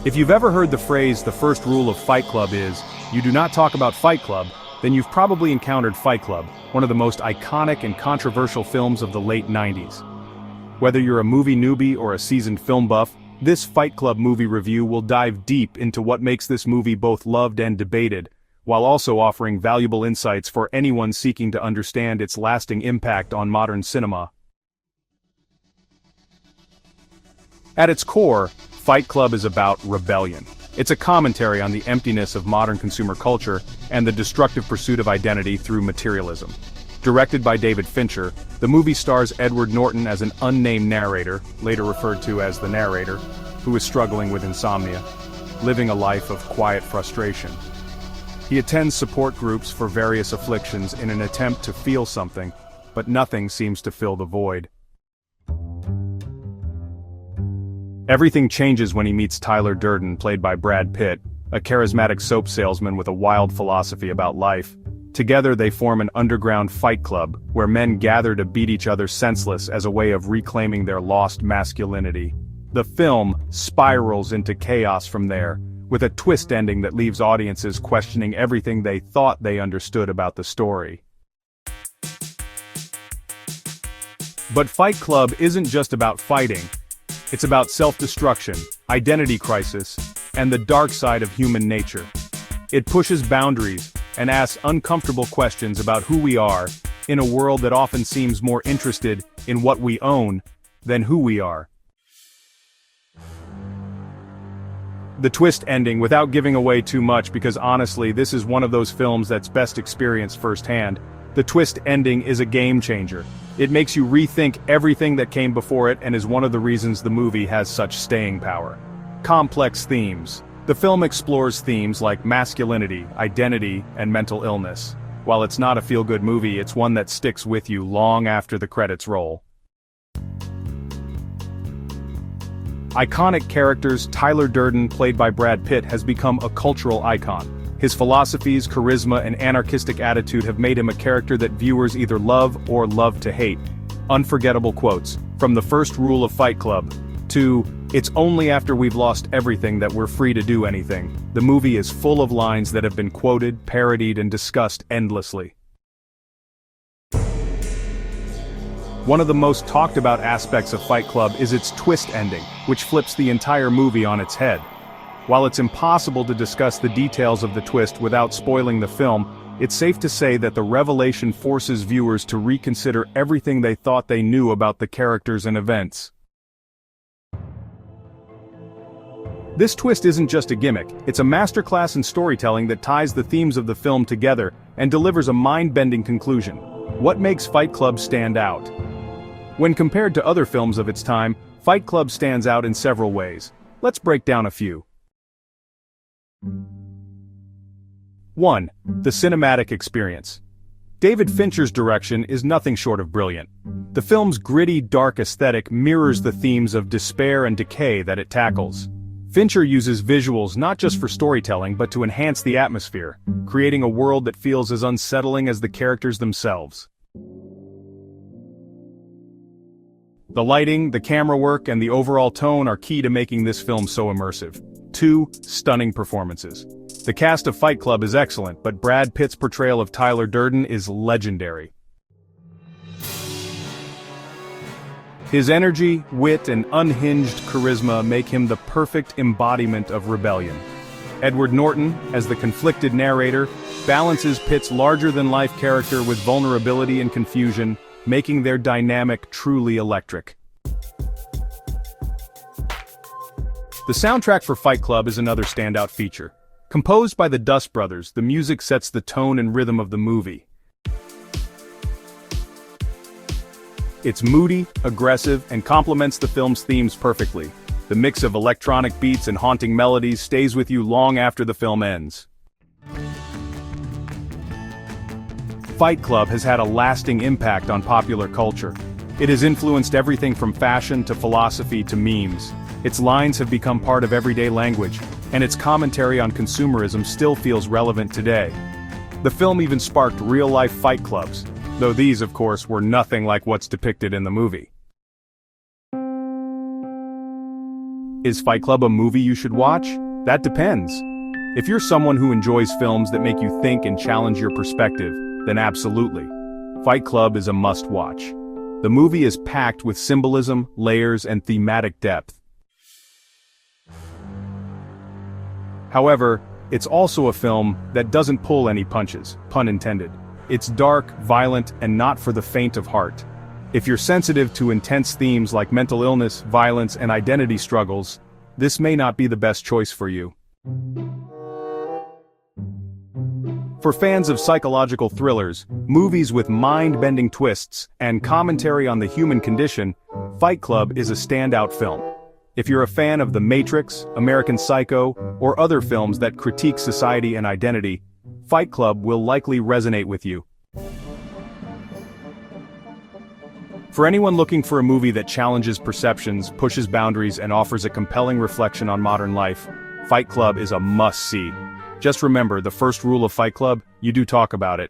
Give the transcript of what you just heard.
If you've ever heard the phrase, the first rule of Fight Club is, you do not talk about Fight Club, then you've probably encountered Fight Club, one of the most iconic and controversial films of the late 90s. Whether you're a movie newbie or a seasoned film buff, this Fight Club movie review will dive deep into what makes this movie both loved and debated, while also offering valuable insights for anyone seeking to understand its lasting impact on modern cinema. At its core, Fight Club is about rebellion. It's a commentary on the emptiness of modern consumer culture and the destructive pursuit of identity through materialism. Directed by David Fincher, the movie stars Edward Norton as an unnamed narrator, later referred to as the narrator, who is struggling with insomnia, living a life of quiet frustration. He attends support groups for various afflictions in an attempt to feel something, but nothing seems to fill the void. Everything changes when he meets Tyler Durden, played by Brad Pitt, a charismatic soap salesman with a wild philosophy about life. Together they form an underground fight club, where men gather to beat each other senseless as a way of reclaiming their lost masculinity. The film spirals into chaos from there, with a twist ending that leaves audiences questioning everything they thought they understood about the story. But Fight Club isn't just about fighting. It's about self-destruction, identity crisis, and the dark side of human nature. It pushes boundaries and asks uncomfortable questions about who we are, in a world that often seems more interested in what we own than who we are. The twist ending, without giving away too much, because honestly this is one of those films that's best experienced firsthand, the twist ending is a game changer. It makes you rethink everything that came before it and is one of the reasons the movie has such staying power. Complex themes. The film explores themes like masculinity, identity, and mental illness. While it's not a feel-good movie, it's one that sticks with you long after the credits roll. Iconic characters. Tyler Durden, played by Brad Pitt, has become a cultural icon. His philosophies, charisma, and anarchistic attitude have made him a character that viewers either love or love to hate. Unforgettable quotes, from the first rule of Fight Club to, "It's only after we've lost everything that we're free to do anything." The movie is full of lines that have been quoted, parodied, and discussed endlessly. One of the most talked about aspects of Fight Club is its twist ending, which flips the entire movie on its head. While it's impossible to discuss the details of the twist without spoiling the film, it's safe to say that the revelation forces viewers to reconsider everything they thought they knew about the characters and events. This twist isn't just a gimmick, it's a masterclass in storytelling that ties the themes of the film together and delivers a mind-bending conclusion. What makes Fight Club stand out? When compared to other films of its time, Fight Club stands out in several ways. Let's break down a few. 1. The cinematic experience. David Fincher's direction is nothing short of brilliant. The film's gritty, dark aesthetic mirrors the themes of despair and decay that it tackles. Fincher uses visuals not just for storytelling but to enhance the atmosphere, creating a world that feels as unsettling as the characters themselves. The lighting, the camera work, and the overall tone are key to making this film so immersive. 2. Stunning performances. The cast of Fight Club is excellent, but Brad Pitt's portrayal of Tyler Durden is legendary. His energy, wit, and unhinged charisma make him the perfect embodiment of rebellion. Edward Norton, as the conflicted narrator, balances Pitt's larger-than-life character with vulnerability and confusion, making their dynamic truly electric. The soundtrack for Fight Club is another standout feature. Composed by the Dust Brothers, the music sets the tone and rhythm of the movie. It's moody, aggressive, and complements the film's themes perfectly. The mix of electronic beats and haunting melodies stays with you long after the film ends. Fight Club has had a lasting impact on popular culture. It has influenced everything from fashion to philosophy to memes. Its lines have become part of everyday language, and its commentary on consumerism still feels relevant today. The film even sparked real-life fight clubs, though these, of course, were nothing like what's depicted in the movie. Is Fight Club a movie you should watch? That depends. If you're someone who enjoys films that make you think and challenge your perspective, then absolutely. Fight Club is a must-watch. The movie is packed with symbolism, layers, and thematic depth. However, it's also a film that doesn't pull any punches, pun intended. It's dark, violent, and not for the faint of heart. If you're sensitive to intense themes like mental illness, violence, and identity struggles, this may not be the best choice for you. For fans of psychological thrillers, movies with mind-bending twists, and commentary on the human condition, Fight Club is a standout film. If you're a fan of The Matrix, American Psycho, or other films that critique society and identity, Fight Club will likely resonate with you. For anyone looking for a movie that challenges perceptions, pushes boundaries, and offers a compelling reflection on modern life, Fight Club is a must-see. Just remember the first rule of Fight Club: you do talk about it.